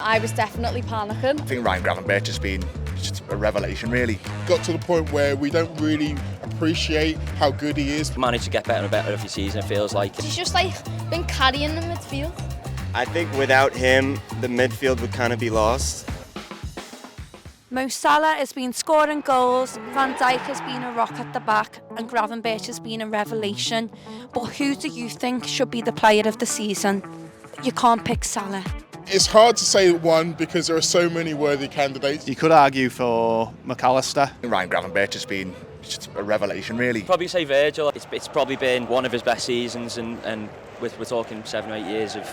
I was definitely panicking. I think Ryan Gravenberch has been just a revelation, really. Got to the point where we don't really appreciate how good he is. Managed to get better and better every season, it feels like. He's just been carrying the midfield. I think without him, the midfield would kind of be lost. Mo Salah has been scoring goals, Van Dijk has been a rock at the back, and Gravenberch has been a revelation. But who do you think should be the player of the season? You can't pick Salah. It's hard to say one because there are so many worthy candidates. You could argue for McAllister. Ryan Gravenberch has been just a revelation, really. Probably say Virgil. It's probably been one of his best seasons, and we're talking 7 or 8 years of.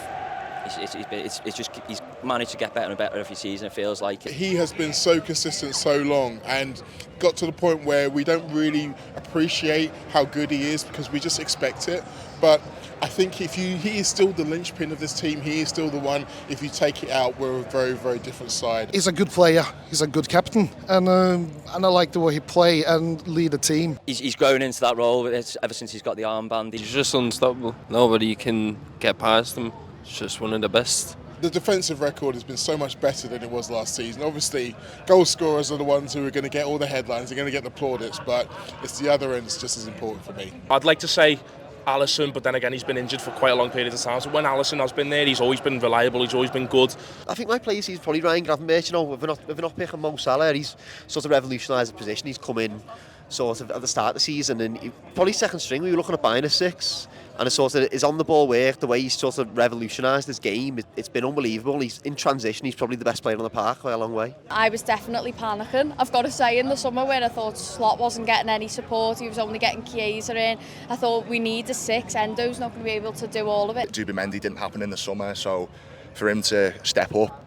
He's managed to get better and better every season, it feels like. He has been so consistent so long and got to the point where we don't really appreciate how good he is because we just expect it. But I think he is still the linchpin of this team. He is still the one. If you take it out, we're a very, very different side. He's a good player. He's a good captain, and I like the way he play and lead a team. He's grown into that role ever since he's got the armband. He's just unstoppable. Nobody can get past him. He's just one of the best. The defensive record has been so much better than it was last season. Obviously, goal scorers are the ones who are going to get all the headlines. They're going to get the plaudits, but it's the other end that's just as important for me. I'd like to say Alisson, but then again he's been injured for quite a long period of time. So when Alisson has been there, he's always been reliable, he's always been good. I think my place is probably Ryan Gravenberch. You know, we're not picking Mo Salah. He's sort of revolutionised the position. He's come in sort of at the start of the season, and probably second string. We were looking at buying a 6, and it sort of his on the ball work, the way he's sort of revolutionised his game. It's been unbelievable. He's in transition. He's probably the best player on the park by a long way. I was definitely panicking. I've got to say, in the summer when I thought Slot wasn't getting any support, he was only getting Chiesa in. I thought we need a 6. Endo's not going to be able to do all of it. Zubimendi didn't happen in the summer, so for him to step up,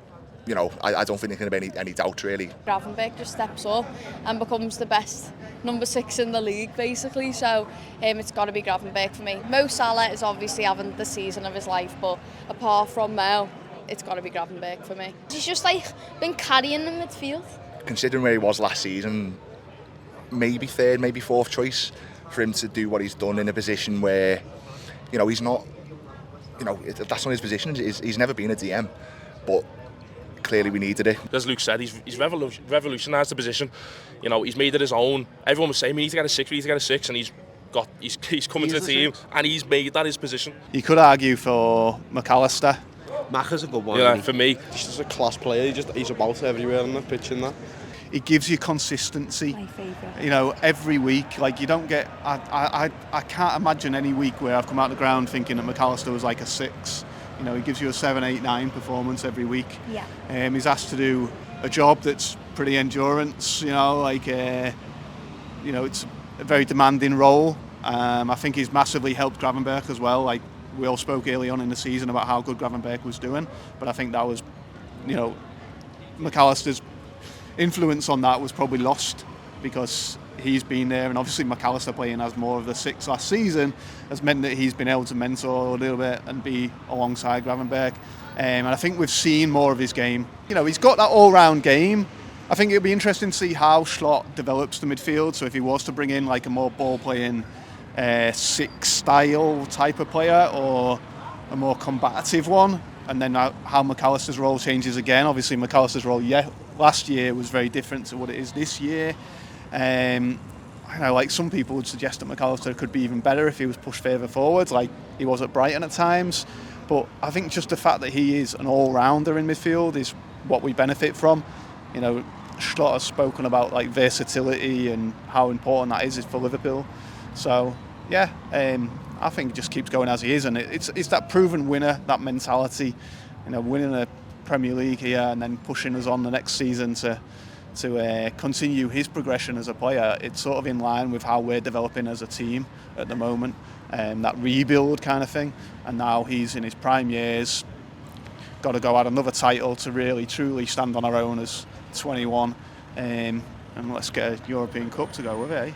you know, I don't think there's going to be any doubt, really. Gravenberch just steps up and becomes the best number 6 in the league, basically. So it's got to be Gravenberch for me. Mo Salah is obviously having the season of his life, but apart from Mo, it's got to be Gravenberch for me. He's just been carrying the midfield. Considering where he was last season, maybe third, maybe fourth choice for him to do what he's done in a position where, you know, he's not, you know, that's not his position. He's never been a DM, but clearly we needed it. As Luke said, he's revolutionised the position. You know, he's made it his own. Everyone was saying we need to get a 6, and he's come into the team and he's made that his position. You could argue for McAllister. Macca's a good one. Yeah, for me. He's just a class player. He's about everywhere on the pitch and that. It gives you consistency. My favourite. You know, every week, like you don't get. I can't imagine any week where I've come out the ground thinking that McAllister was like a 6. You know, he gives you a 7, 8, 9 performance every week. Yeah. He's asked to do a job that's pretty endurance. You know, you know, it's a very demanding role. I think he's massively helped Gravenberch as well. Like we all spoke early on in the season about how good Gravenberch was doing, but I think that was, you know, McAllister's influence on that was probably lost because he's been there, and obviously McAllister playing as more of the 6 last season has meant that he's been able to mentor a little bit and be alongside Gravenberch. And I think we've seen more of his game. You know, he's got that all-round game. I think it'll be interesting to see how Slot develops the midfield. So if he was to bring in like a more ball-playing 6-style type of player or a more combative one, and then how McAllister's role changes again. Obviously McAllister's role last year was very different to what it is this year. I know, like some people would suggest that McAllister could be even better if he was pushed further forwards, like he was at Brighton at times. But I think just the fact that he is an all-rounder in midfield is what we benefit from. You know, Slot has spoken about like versatility and how important that is for Liverpool. So yeah, I think he just keeps going as he is, and it's that proven winner, that mentality. You know, winning a Premier League here and then pushing us on the next season to continue his progression as a player. It's sort of in line with how we're developing as a team at the moment, that rebuild kind of thing. And now he's in his prime years, got to go out another title to really truly stand on our own as 21, and let's get a European Cup to go with it, eh?